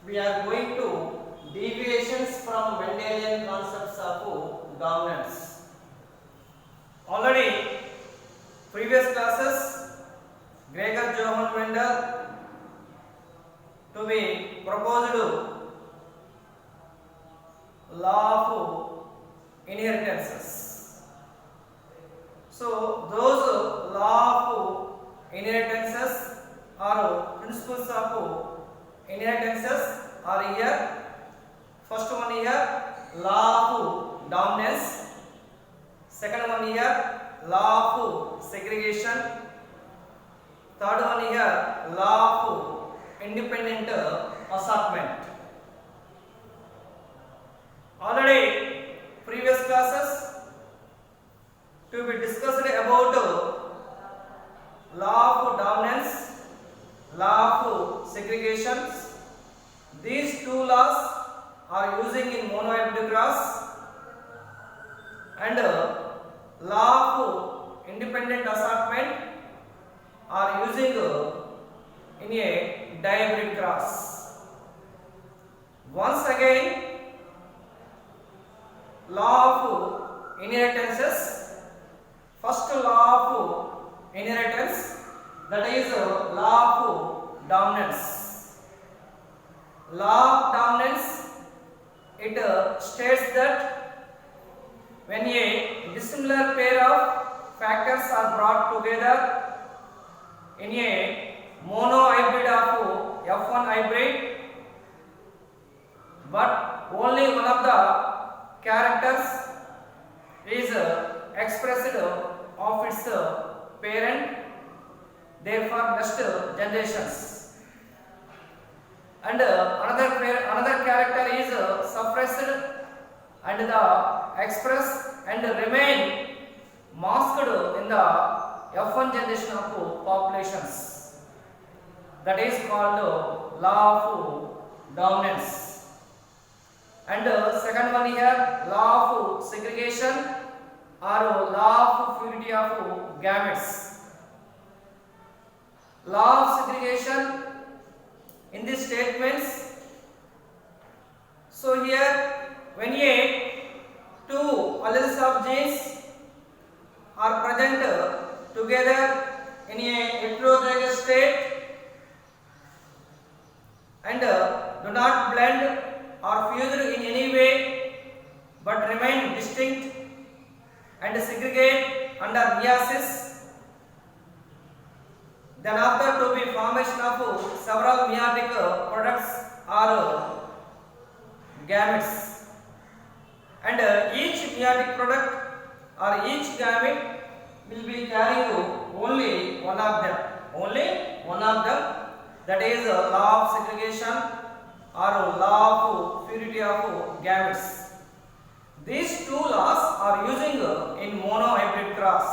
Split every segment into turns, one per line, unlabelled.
we are going to deviations from Mendelian concepts of dominance. Already previous classes Gregor Johann Mendel to be proposed law of inheritances. So those law of inheritances or principles of inheritances are here. First one here law of dominance. Second one here law of segregation. Third one here law of independent assortment. Already previous classes to be discussed about law of dominance, law of segregation. These two laws are using in monohybrid cross, and law of independent assortment are using in a dihybrid cross. Once again, law of inheritances. First law of inheritance, that is law of dominance. Law of dominance, it states that when a dissimilar pair of factors are brought together in a monohybrid of F1 hybrid, but only one of the characters is expressed of its parent, therefore next generations, and another character is suppressed and the express and remain masked in the F1 generation of populations. That is called law of dominance. And second one here law of segregation or law of purity of gametes. Law of segregation in these statements. So here when two alleles of genes are present together in a heterozygous state and do not blend or fuse in any way but remain distinct and segregate under meiosis, then after to be formation of several meiotic products or gametes, and each meiotic product or each gamete will be carrying only one of them, that is law of segregation or law of purity of gametes. These two laws are using in monohybrid cross.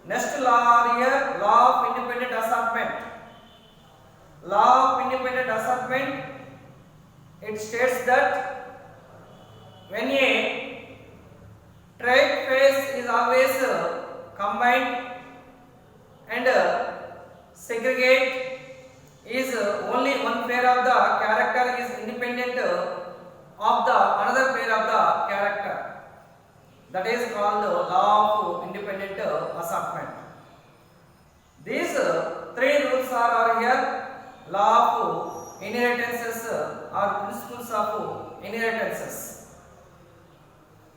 Next law here, law of independent assortment. Law of independent assortment, it states that when a trait phase is always combined and segregate is only one pair of the character is independent of the another pair of the character, that is called law of independent assortment. These three rules are here: law of inheritances or principles of inheritances.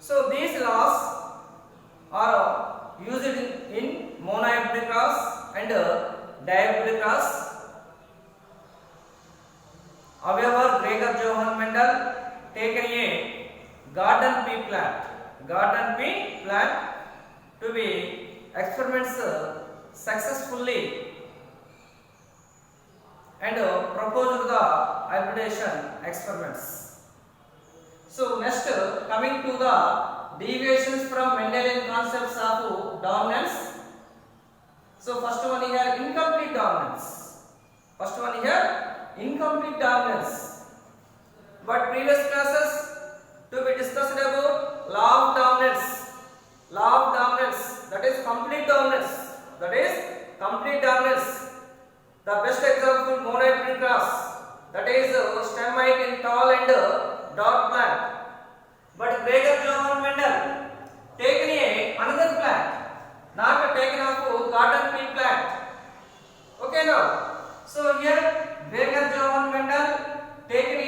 So these laws are used in monohybrid cross and dihybrid cross. However, Gregor Johann Mendel taken a garden pea plant to be experiments successfully and proposed the hybridization experiments. So next coming to the deviations from Mendelian concepts of dominance. So first one here incomplete dominance. But previous classes to be discussed about law of dominance. That is complete dominance. The best example monohybrid cross. that is stem height in tall and dwarf plant. But Gregor Johann Mendel taken another plant, not taken of garden pea plant. Okay now. So here Gregor Johann Mendel taken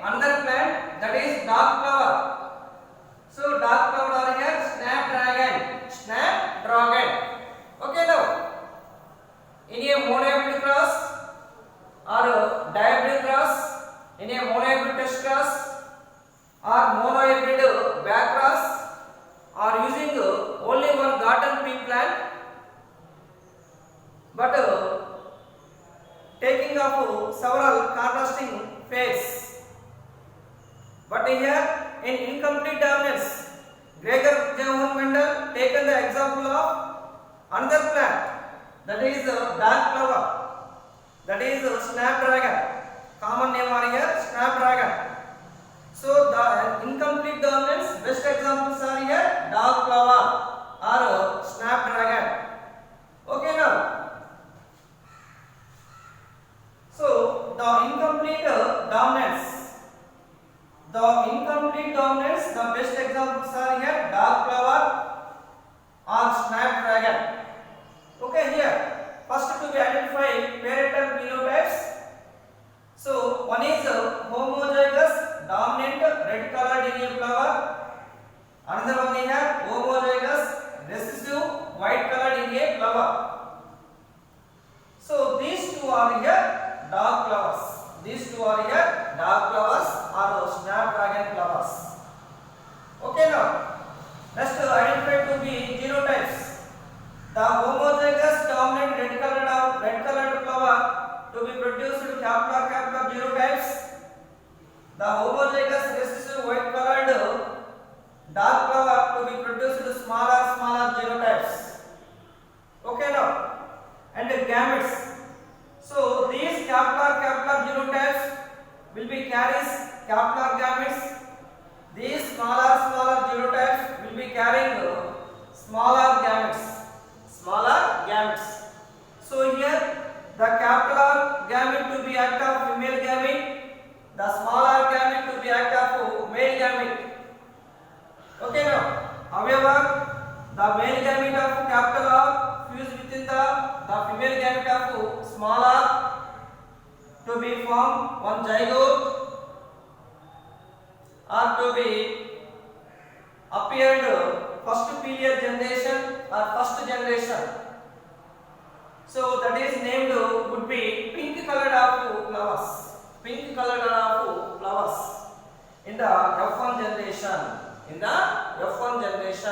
another plant, that is dark flower. So dark flower are here snapdragon. Snapdragon. Okay now. In a monohybrid cross or dihybrid cross, in a monohybrid test cross or monohybrid back cross, or using only one garden pea plant, but taking of several contrasting pairs. But here in incomplete dominance, Gregor Johann Mendel taken the example of another plant, that is dark flower, that is snapdragon. Common name are here snapdragon. So the incomplete dominance best examples are here dark flower or snapdragon. Okay now. So the incomplete dominance, the best examples are here dark flower or snapdragon. Okay, here first to be identified parental phenotypes. So one is homozygous dominant red colored in a flower. Another one is homozygous recessive white colored in a flower. So these two are here dark flowers. These two are here dark flowers or snapdragon flowers. Okay now. Next identify to be genotypes. The homozygous dominant red colored flower to be produced capital genotypes. The homozygous recessive white colored dark flower to be produced smaller genotypes. Okay now. And gametes. So these capital genotypes will be carries capital gametes. These smaller genotypes will be carrying smaller gametes. So here the capital gamete to be act of female gamete, the smaller gamete to be act of male gamete. Okay now. However, the male gamete of capital R fused within the female gamete of small r to be formed one zygote or to be appeared first period generation or first generation. So that is named would be pink colored of flowers. Pink colored of flowers in the F1 generation. In the F1 generation,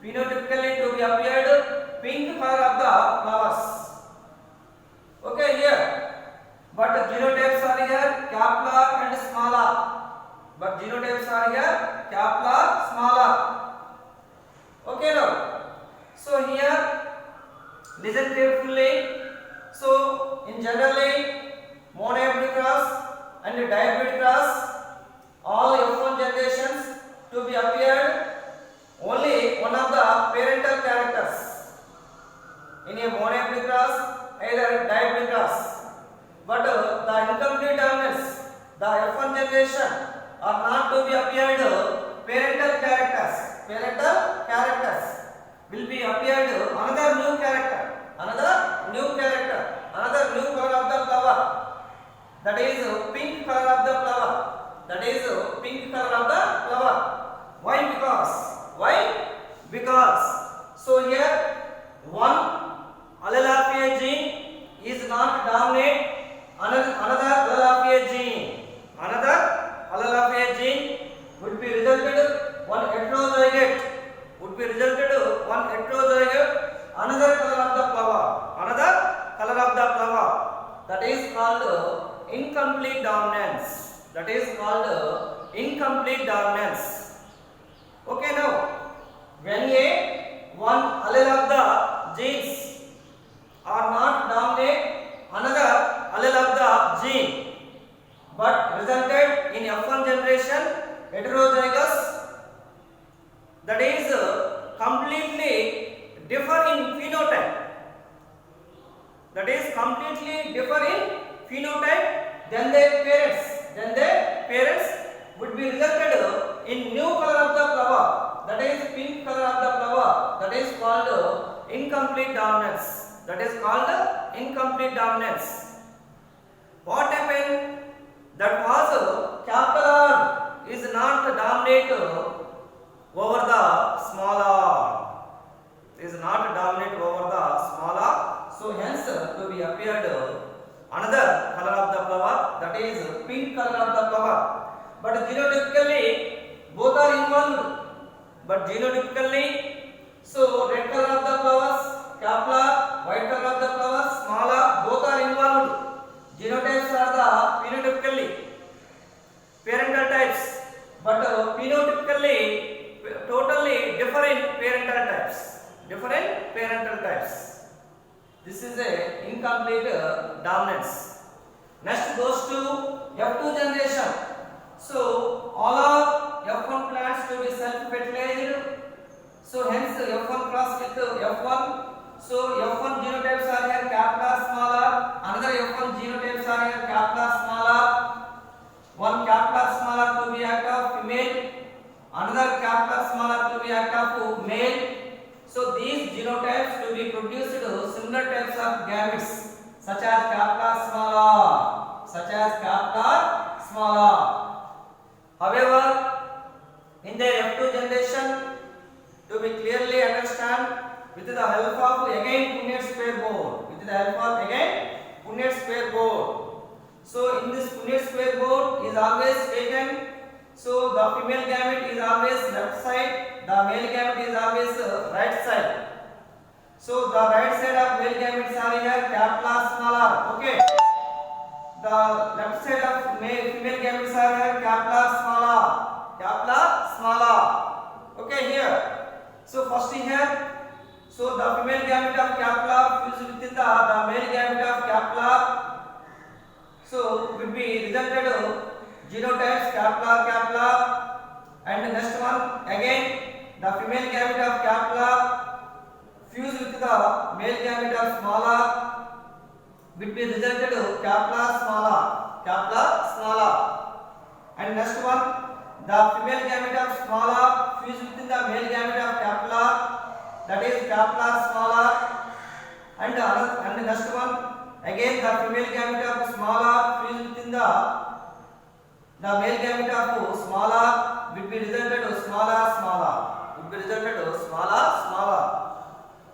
phenotypically to be appeared pink color of the flowers. Okay here. But genotypes are here capital and smaller. Smaller. Okay now. So here listen carefully. So in generally monohybrid cross and dihybrid cross, all F1 generations to be appeared only one of the parental characters. In a monohybrid cross, either dihybrid cross. But the incomplete dominance, the F1 generation are not to be appeared parental characters. Will be appeared another new color of the flower. That is pink color of the flower. Why? Because so here one allele of a gene is not dominant. Another allele of a gene would be resulted one heterozygate. Another color of the flower. That is called incomplete dominance. Okay now, when one allele of the genes are not dominant another allele of the gene, but resulted in F1 generation heterozygous, that is completely differ in phenotype. That is completely completely differ in phenotype than their parents. Then their parents would be resulted in new color of the flower, that is pink color of the flower, that is called incomplete dominance. That is called incomplete dominance. What happened? That was capital R is not dominate over the small r. Is not dominate over the small r. So hence to be appeared another color of the flower, that is pink color of the flower. But genotypically both are involved. But genotypically, so red color of the flowers, capital R, white color of the flowers, small r, both are involved. Genotypes are the phenotypically parental types, but phenotypically totally different parental types. Different parental types. This is a incomplete dominance. Next goes to F2 generation. So all of F1 plants to be self-fertilized. So hence F1 cross with F1. So F1 genotypes are here capital small r. Another F1 genotypes are here capital small r. One capital small r to be act of female. Another capital small r to be act of male. So these genotypes to be produced similar types of gametes such as capital small r. Such as capital small r. However, in their F2 generation, to be clearly understand with the help of again Punnett square board. With the help of again Punnett square board. So in this Punnett square board is always taken. So the female gamete is always left side, the male gamete is always right side. So the right side of male gametes are here capital small r. Okay. The left side of female gametes are here capital small r. Capital small r. Okay, here. So first here, so the female gamete of capital R fused with the male gamete of capital R. So will be resulted genotypes capital R, and next one again the female gamete of capital R fused with the male gamete of small r will be resulted capital small r, and next one the female gamete of small r fused with the male gamete of capital R, that is capital small r, and the next one again the female gamete of small r fused with the male gamete of small r will be resulted small r, will be resulted small r.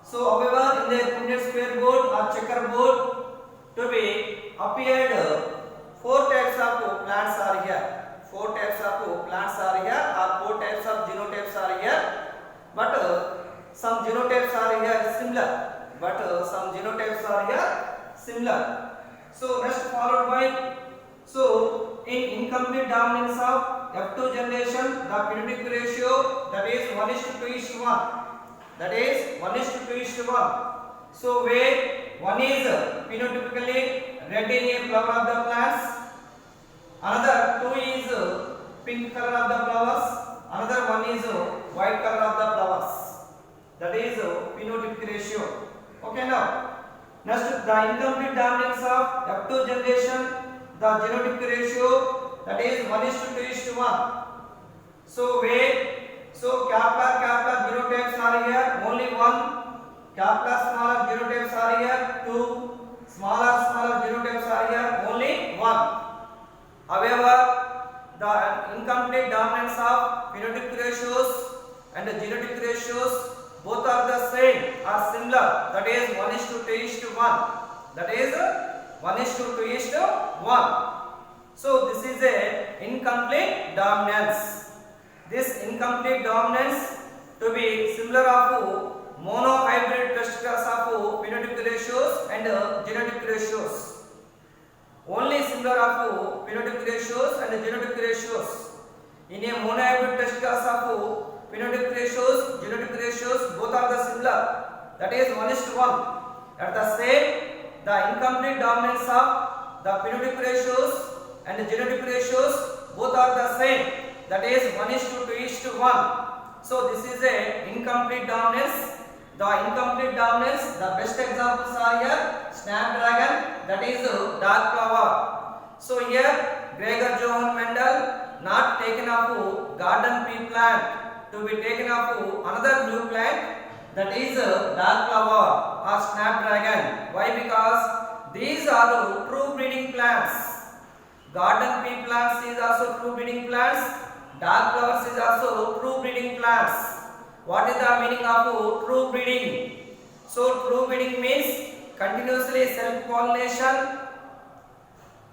So however in the Punnett square board or checker board to be appeared four types of plants are here. Four types of plants are here, or four types of genotypes are here, but some genotypes are here similar. So next followed by, so in incomplete dominance of F2 generation, the phenotypic ratio, that is 1:2:1. That is 1:2:1. So where one is phenotypically red in a flower of the plants, another two is pink color of the flowers, another one is white color of the flowers. That is phenotypic ratio. Okay, now next the incomplete dominance of F2 generation, the genotypic ratio, that is 1:2:1. So where, so capital genotypes are here only one, capital smaller genotypes are here two, smaller genotypes are here only one. However, the incomplete dominance of phenotypic ratios and the genetic ratios both are the same or similar, that is 1:2:1. That is 1:2:1. So this is a incomplete dominance. This incomplete dominance to be similar of monohybrid testicles of phenotypic ratios and genetic ratios. Only similar of phenotypic ratios and genetic ratios. In a monohybrid testicles of phenotypic ratios, genetic ratios both are the similar. That is 1:1. At the same, the incomplete dominance of the phenotypic ratios and the genetic ratios both are the same. That is 1:2:1. So this is a incomplete dominance. the incomplete dominance. The best examples are here snapdragon, that is dark flower. So here Gregor Johann Mendel not taken of garden pea plant, to be taken of another new plant, that is dark flower or snapdragon. Why? Because these are true breeding plants. Garden pea plants is also true breeding plants. Dark flowers is also true breeding plants. What is the meaning of true breeding? So true breeding means continuously self pollination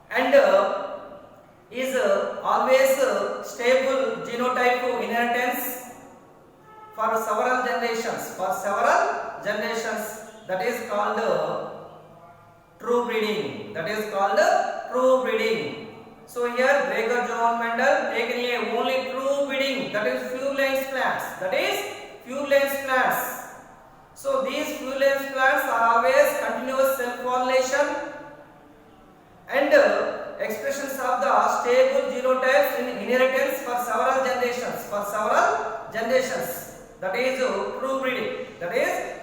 and is always stable genotype inheritance for several generations. For several generations, that is called true breeding. That is called true breeding. So here Gregor Johann Mendel taken a only true breeding, that is few length plants. That is few length plants. So these few length plants are always continuous self pollination and expressions of the stable genotypes in inheritance for several generations. For several generations. That is true breeding. That is